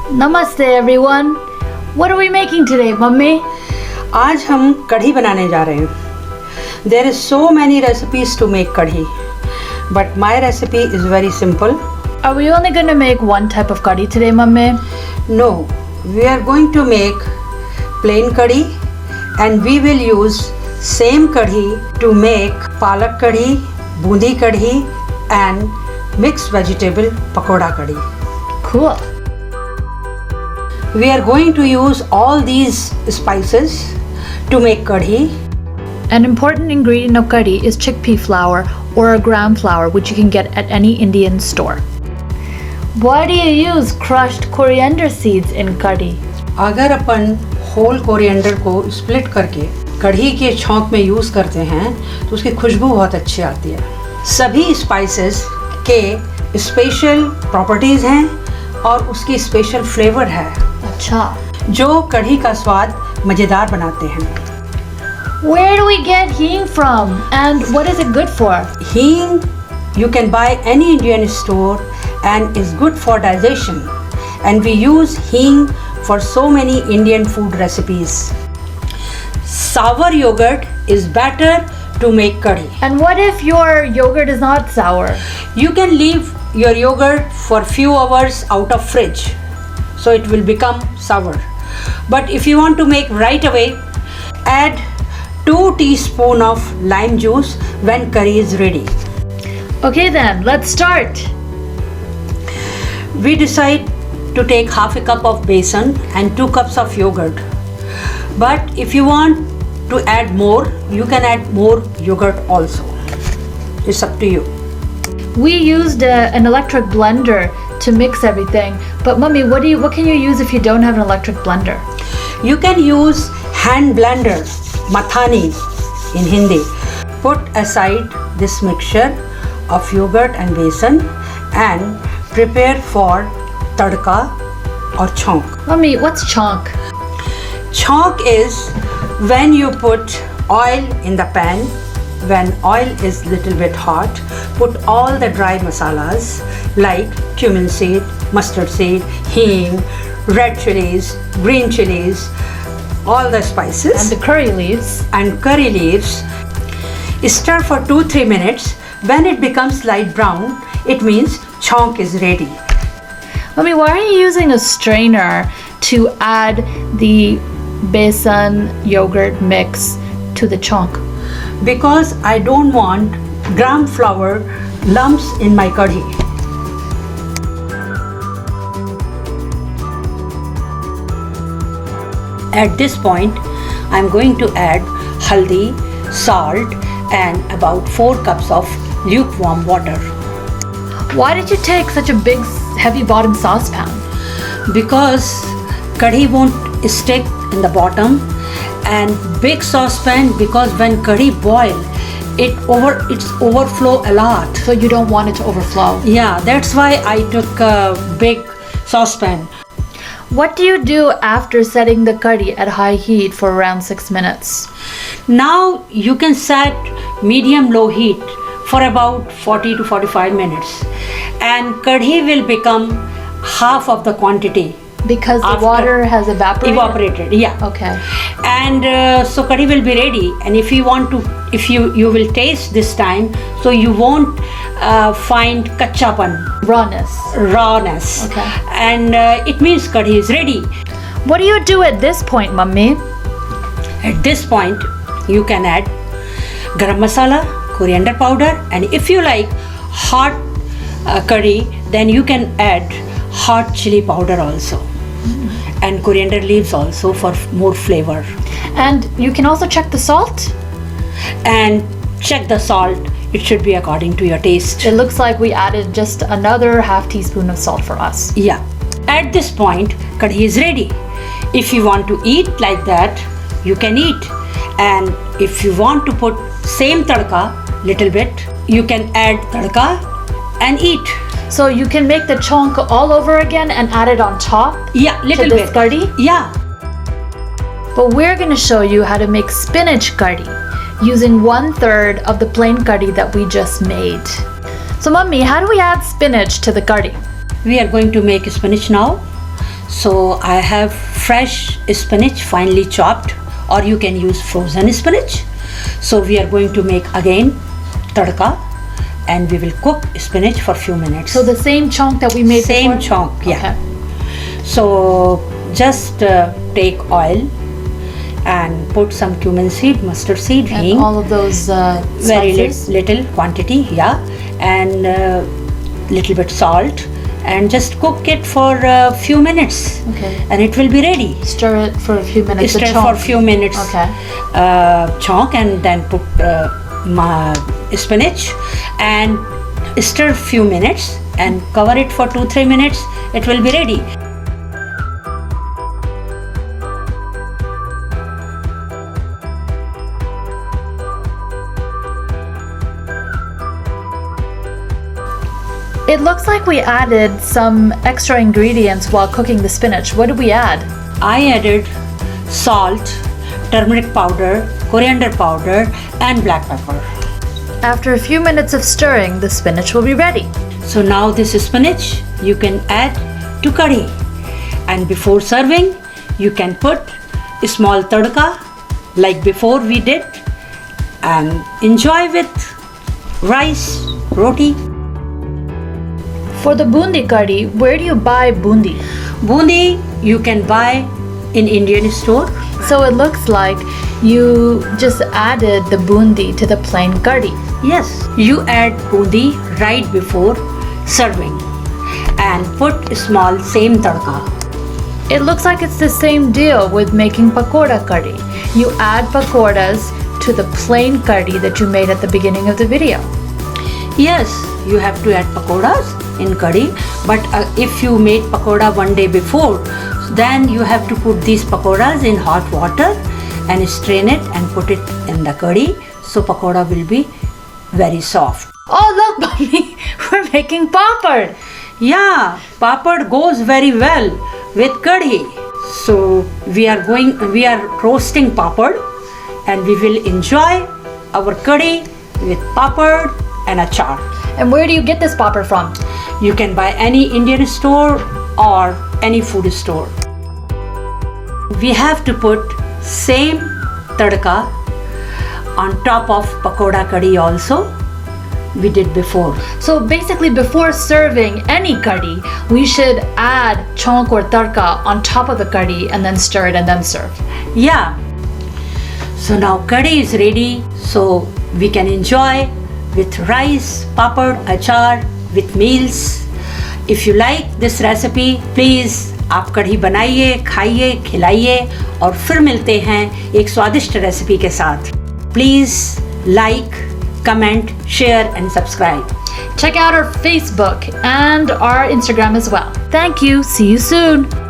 Namaste everyone. What are we making today, Mummy? आज हम कढ़ी बनाने जा रहे हैं. There is so many recipes to make kadhi, but my recipe is very simple. Are we only going to make one type of curry today, Mummy? No, we are going to make plain kadhi and we will use same kadhi to make पालक कढ़ी, बूंदी कढ़ी and mixed vegetable pakora kadhi. Cool. We are going to use all these spices to make kadhi. An important ingredient of curry is chickpea flour or a gram flour, which you can get at any Indian store. Why do you use crushed coriander seeds in curry? अगर अपन whole coriander को split करके कढ़ी के छौंक में use करते हैं तो उसकी खुशबू बहुत अच्छी आती है. सभी स्पाइसेस के स्पेशल प्रॉपर्टीज़ हैं और उसकी स्पेशल फ्लेवर है अच्छा, जो कढ़ी का स्वाद मज़ेदार बनाते हैं. Where do we get hing from and what is it good for? Hing you can buy any Indian store and is good for digestion, and we use hing for so many Indian food recipes. Sour yogurt is better to make curry. And what if your yogurt is not sour? You can leave your yogurt for few hours out of fridge, so it will become sour. But if you want to make right away, add 2 teaspoons of lime juice when curry is ready. Okay then, let's start. We decide to take half a cup of besan and 2 cups of yogurt. But if you want to add more, you can add more yogurt also. It's up to you. We used an electric blender to mix everything, but Mummy, what can you use if you don't have an electric blender? You can use hand blender, mathani in Hindi. Put aside this mixture of yogurt and besan and prepare for tadka or chonk. Mummy, what's chonk? Chonk is when you put oil in the pan. When oil is little bit hot, put all the dry masalas like cumin seed, mustard seed, hing, red chilies, green chilies, all the spices And the curry leaves. and curry leaves. Stir for 2-3 minutes. When it becomes light brown, it means chonk is ready. Mummy, why are you using a strainer to add the besan yogurt mix to the chonk? Because I don't want gram flour lumps in my kadhi. At this point, I'm going to add haldi, salt and about 4 cups of lukewarm water. Why did you take such a big, heavy bottom saucepan? Because kadhi won't stick in the bottom, and big saucepan because when curry boil, it's overflow a lot. So you don't want it to overflow. Yeah, that's why I took a big saucepan. What do you do after setting the curry at high heat for around 6 minutes? Now you can set medium low heat for about 40 to 45 minutes, and curry will become half of the quantity. Because the After water has evaporated? Yeah. Okay. And so curry will be ready, and if you want to, if you will taste this time, so you won't find kachapan, rawness. Okay. And it means curry is ready. What do you do at this point, Mummy? At this point you can add garam masala, coriander powder, and if you like hot curry, then you can add hot chili powder also. And coriander leaves also for more flavor. And you can also check the salt. And check the salt, it should be according to your taste. It looks like we added just another half teaspoon of salt for us. Yeah. At this point, kadhi is ready. If you want to eat like that, you can eat. And if you want to put same tadka little bit, you can add tadka and eat. So you can make the chonk all over again and add it on top? Yeah, little to this bit. curry? Yeah. But we're going to show you how to make spinach curry using 1/3 of the plain curry that we just made. So Mummy, how do we add spinach to the curry? We are going to make spinach now. So I have fresh spinach finely chopped, or you can use frozen spinach. So we are going to make again tadka, and we will cook spinach for few minutes. So the same chunk that we made Same before? chunk, yeah. Okay. So just take oil and put some cumin seed, mustard seed, And hing, all of those very spices? little quantity, yeah, and little bit salt, and just cook it for a few minutes. Okay. And it will be ready. Stir it for a few minutes. the Stir for a chunk. few minutes. Okay. Chunk, and then put spinach and stir few minutes and cover it for 2-3 minutes. It will be ready. It looks like we added some extra ingredients while cooking the spinach. What did we add? I added salt, turmeric powder, coriander powder, and black pepper. After a few minutes of stirring, the spinach will be ready. So now this spinach you can add to curry, and before serving you can put a small tadka like before we did, and enjoy with rice, roti. For the bundi curry, where do you buy bundi? Bundi you can buy in Indian store. So it looks like you just added the bundi to the plain curry. Yes, you add bundi right before serving and put small same tadka. It looks like it's the same deal with making pakoda curry. You add pakodas to the plain curry that you made at the beginning of the video. Yes, you have to add pakodas in curry, but if you made pakoda one day before, then you have to put these pakodas in hot water and strain it and put it in the curry, so pakoda will be very soft. Oh look, Mommy, we're making papad. Yeah, papad goes very well with curry. So we are roasting papad, and we will enjoy our curry with papad and achar. And where do you get this papad from? You can buy any Indian store or any food store. We have to put same tadka on top of pakoda curry also. We did before. So basically, before serving any curry, we should add chonk or tadka on top of the curry and then stir it and then serve. Yeah. So now curry is ready, so we can enjoy with rice, papad, achar, with meals. If you like this recipe, please आप कढ़ी बनाइए, खाइए, खिलाइए, और फिर मिलते हैं एक स्वादिष्ट रेसिपी के साथ. Please like, comment, share and subscribe. Check out our Facebook and our Instagram as well. Thank you. See you soon.